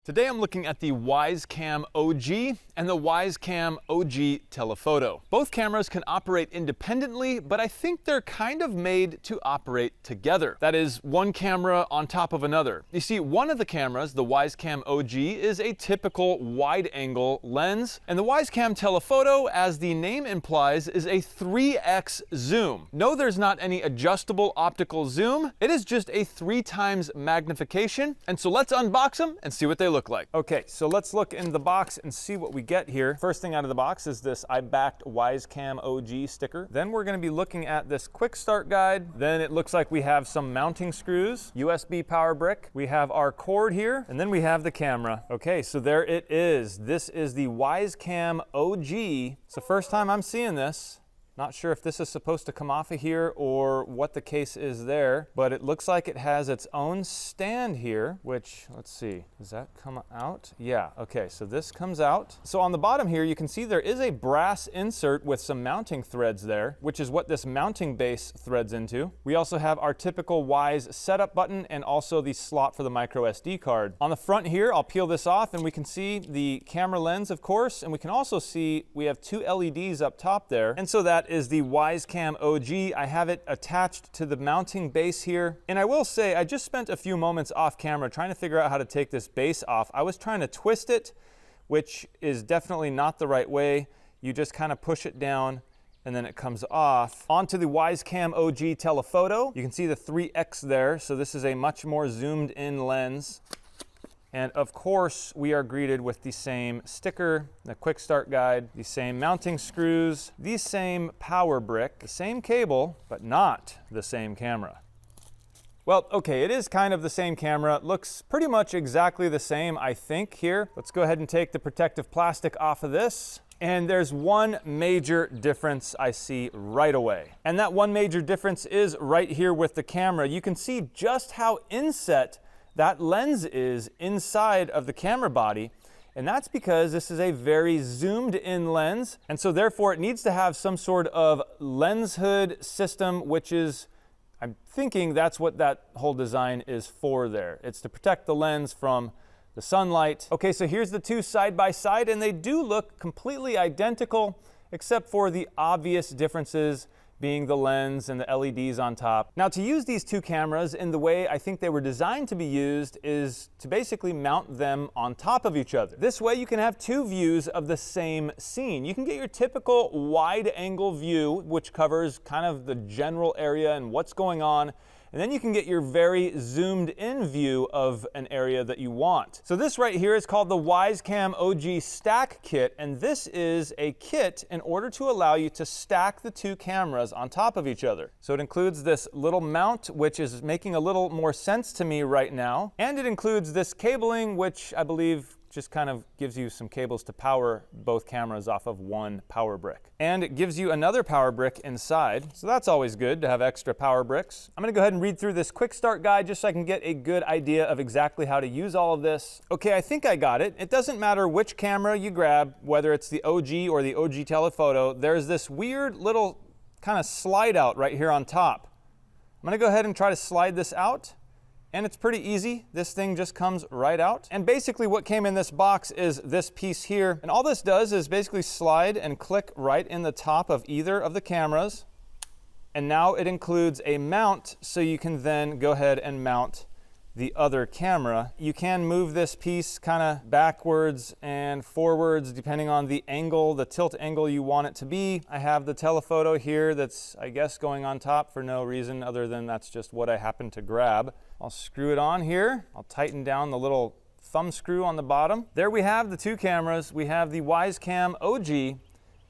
Today I'm looking at the Wyze Cam OG and the Wyze Cam OG Telephoto. Both cameras can operate independently, but I think they're kind of made to operate together. That is, one camera on top of another. You see, one of the cameras, the Wyze Cam OG, is a typical wide-angle lens, and the Wyze Cam Telephoto, as the name implies, is a 3x zoom. No, there's not any adjustable optical zoom. It is just a 3 times magnification, and so let's unbox them and see what they look like. Okay, so let's look in the box and see what we get here. First thing out of the box is this I backed Wyze Cam OG sticker. Then we're going to be looking at this quick start guide. Then it looks like we have some mounting screws, USB power brick. We have our cord here, and then we have the camera. Okay, so there it is. This is the Wyze Cam OG. It's the first time I'm seeing this. Not sure if this is supposed to come off of here or what the case is there, but it looks like it has its own stand here, which, let's see, does that come out? Yeah, okay, so this comes out. So on the bottom here, you can see there is a brass insert with some mounting threads there, which is what this mounting base threads into. We also have our typical Wyze setup button and also the slot for the micro SD card. On the front here, I'll peel this off and we can see the camera lens, of course, and we can also see we have 2 LEDs up top there. And so that is the Wyze Cam OG. I have it attached to the mounting base here. And I will say, I just spent a few moments off camera trying to figure out how to take this base off. I was trying to twist it, which is definitely not the right way. You just kind of push it down and then it comes off. Onto the Wyze Cam OG Telephoto. You can see the 3x there. So this is a much more zoomed in lens. And of course, we are greeted with the same sticker, the quick start guide, the same mounting screws, the same power brick, the same cable, but not the same camera. Well, okay, it is kind of the same camera. It looks pretty much exactly the same, I think, here. Let's go ahead and take the protective plastic off of this. And there's one major difference I see right away. And that one major difference is right here with the camera. You can see just how inset that lens is inside of the camera body, and that's because this is a very zoomed in lens, and so therefore it needs to have some sort of lens hood system, which is, I'm thinking that's what that whole design is for there. It's to protect the lens from the sunlight. Okay, so here's the two side by side, and they do look completely identical, except for the obvious differences being the lens and the LEDs on top. Now, to use these two cameras in the way I think they were designed to be used is to basically mount them on top of each other. This way you can have two views of the same scene. You can get your typical wide angle view, which covers kind of the general area and what's going on. And then you can get your very zoomed in view of an area that you want. So this right here is called the Wyze Cam OG Stack Kit, and this is a kit in order to allow you to stack the two cameras on top of each other. So it includes this little mount, which is making a little more sense to me right now. And it includes this cabling, which I believe just kind of gives you some cables to power both cameras off of one power brick. And it gives you another power brick inside, so that's always good to have extra power bricks. I'm gonna go ahead and read through this quick start guide just so I can get a good idea of exactly how to use all of this. Okay, I think I got it. It doesn't matter which camera you grab, whether it's the OG or the OG Telephoto, there's this weird little kind of slide out right here on top. I'm gonna go ahead and try to slide this out. And it's pretty easy. This thing just comes right out. And basically what came in this box is this piece here. And all this does is basically slide and click right in the top of either of the cameras. And now it includes a mount, so you can then go ahead and mount the other camera. You can move this piece kind of backwards and forwards depending on the angle, the tilt angle you want it to be. I have the telephoto here that's, I guess, going on top for no reason other than that's just what I happen to grab. I'll screw it on here. I'll tighten down the little thumb screw on the bottom. There we have the two cameras. We have the Wyze Cam OG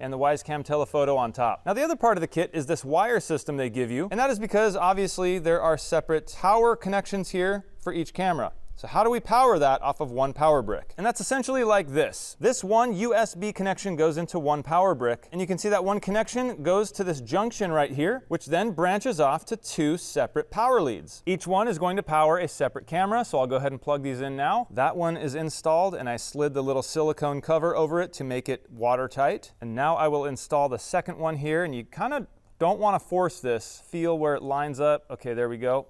and the Wyze Cam Telephoto on top. Now the other part of the kit is this wire system they give you, and that is because obviously there are separate power connections here for each camera. So how do we power that off of one power brick? And that's essentially like this. This one USB connection goes into one power brick, and you can see that one connection goes to this junction right here, which then branches off to two separate power leads. Each one is going to power a separate camera, so I'll go ahead and plug these in now. That one is installed, and I slid the little silicone cover over it to make it watertight. And now I will install the second one here, and you kind of don't want to force this. Feel where it lines up. Okay, there we go.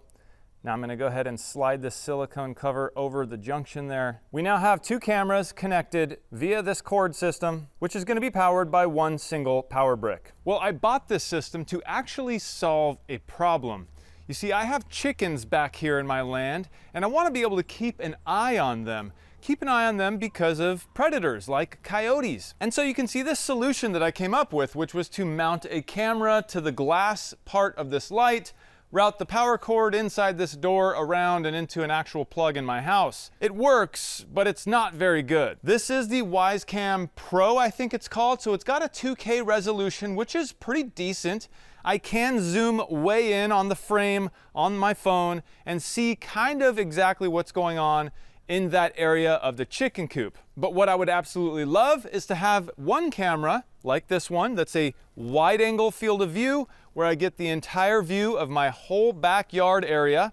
Now I'm going to go ahead and slide this silicone cover over the junction there. We now have 2 cameras connected via this cord system, which is going to be powered by one single power brick. Well, I bought this system to actually solve a problem. You see, I have chickens back here in my land, and I want to be able to keep an eye on them. Keep an eye on them because of predators like coyotes. And so you can see this solution that I came up with, which was to mount a camera to the glass part of this light, route the power cord inside this door around and into an actual plug in my house. It works, but it's not very good. This is the Wyze Cam Pro, I think it's called. So it's got a 2K resolution, which is pretty decent. I can zoom way in on the frame on my phone and see kind of exactly what's going on in that area of the chicken coop. But what I would absolutely love is to have one camera like this one that's a wide angle field of view where I get the entire view of my whole backyard area,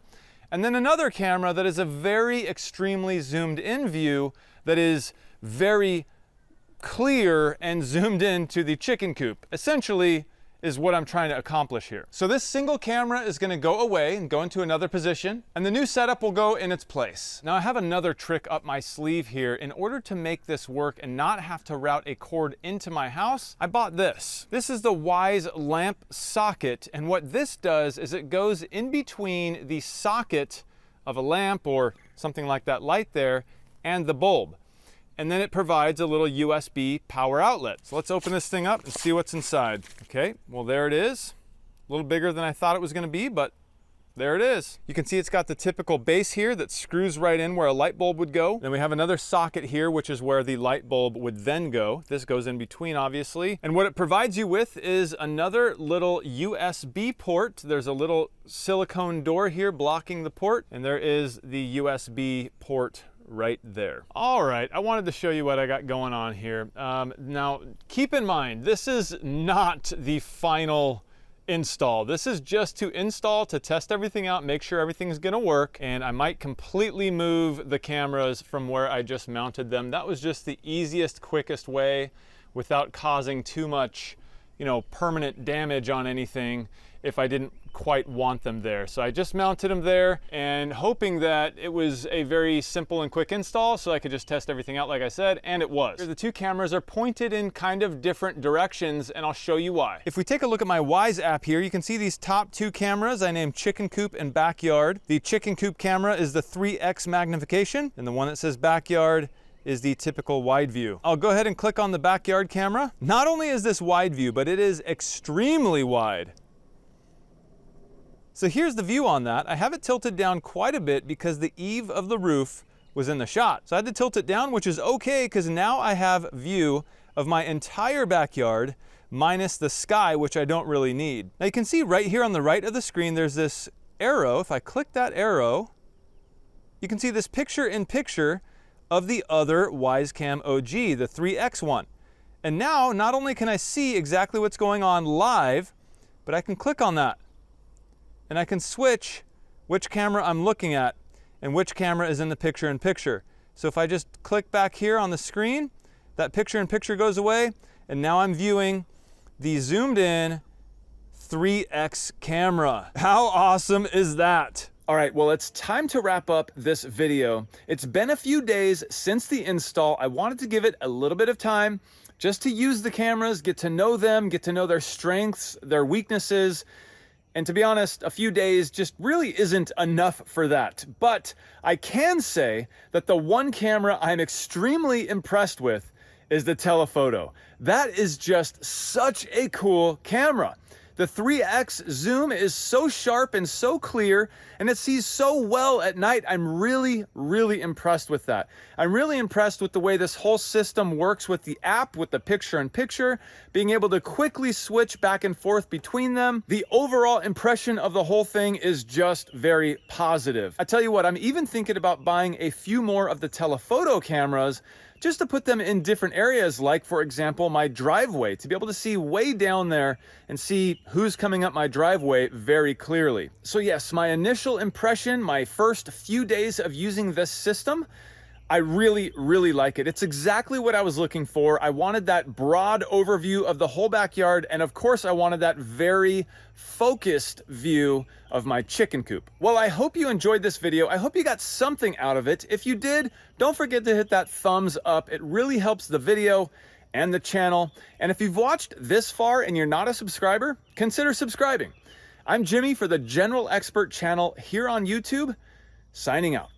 and then another camera that is a very extremely zoomed in view that is very clear and zoomed into the chicken coop. Essentially is what I'm trying to accomplish here. So this single camera is going to go away and go into another position, and the new setup will go in its place. Now I have another trick up my sleeve here. In order to make this work and not have to route a cord into my house, I bought this. This is the Wyze lamp socket, and what this does is it goes in between the socket of a lamp or something like that light there and the bulb. And then it provides a little USB power outlet. So let's open this thing up and see what's inside. Okay, well there it is. A little bigger than I thought it was gonna be, but there it is. You can see it's got the typical base here that screws right in where a light bulb would go. Then we have another socket here, which is where the light bulb would then go. This goes in between, obviously. And what it provides you with is another little USB port. There's a little silicone door here blocking the port, and there is the USB port right there. All right, I wanted to show you what I got going on here. Now, keep in mind, this is not the final install. This is just to install, to test everything out, make sure everything's gonna work, and I might completely move the cameras from where I just mounted them. That was just the easiest, quickest way without causing too much, permanent damage on anything if I didn't quite want them there. So I just mounted them there and hoping that it was a very simple and quick install so I could just test everything out like I said, and it was. The 2 cameras are pointed in kind of different directions, and I'll show you why. If we take a look at my Wyze app here, you can see these top 2 cameras I named Chicken Coop and Backyard. The Chicken Coop camera is the 3x magnification, and the one that says Backyard is the typical wide view. I'll go ahead and click on the backyard camera. Not only is this wide view, but it is extremely wide. So here's the view on that. I have it tilted down quite a bit because the eave of the roof was in the shot. So I had to tilt it down, which is okay because now I have view of my entire backyard minus the sky, which I don't really need. Now you can see right here on the right of the screen, there's this arrow. If I click that arrow, you can see this picture-in-picture of the other Wyze Cam OG, the 3X one. And now, not only can I see exactly what's going on live, but I can click on that. And I can switch which camera I'm looking at and which camera is in the picture-in-picture. So if I just click back here on the screen, that picture-in-picture goes away, and now I'm viewing the zoomed-in 3X camera. How awesome is that? All right, well, it's time to wrap up this video. It's been a few days since the install. I wanted to give it a little bit of time just to use the cameras, get to know them, get to know their strengths, their weaknesses. And to be honest, a few days just really isn't enough for that. But I can say that the one camera I'm extremely impressed with is the Telephoto. That is just such a cool camera. The 3X zoom is so sharp and so clear, and it sees so well at night. I'm really, really impressed with that. I'm really impressed with the way this whole system works with the app, with the picture-in-picture, being able to quickly switch back and forth between them. The overall impression of the whole thing is just very positive. I tell you what, I'm even thinking about buying a few more of the Telephoto cameras just to put them in different areas, like, for example, my driveway, to be able to see way down there and see who's coming up my driveway very clearly. So yes, my initial impression, my first few days of using this system, I really, really like it. It's exactly what I was looking for. I wanted that broad overview of the whole backyard, and of course I wanted that very focused view of my chicken coop. Well, I hope you enjoyed this video. I hope you got something out of it. If you did, don't forget to hit that thumbs up. It really helps the video and the channel. And if you've watched this far and you're not a subscriber, consider subscribing. I'm Jimmy for the General Expert channel here on YouTube, signing out.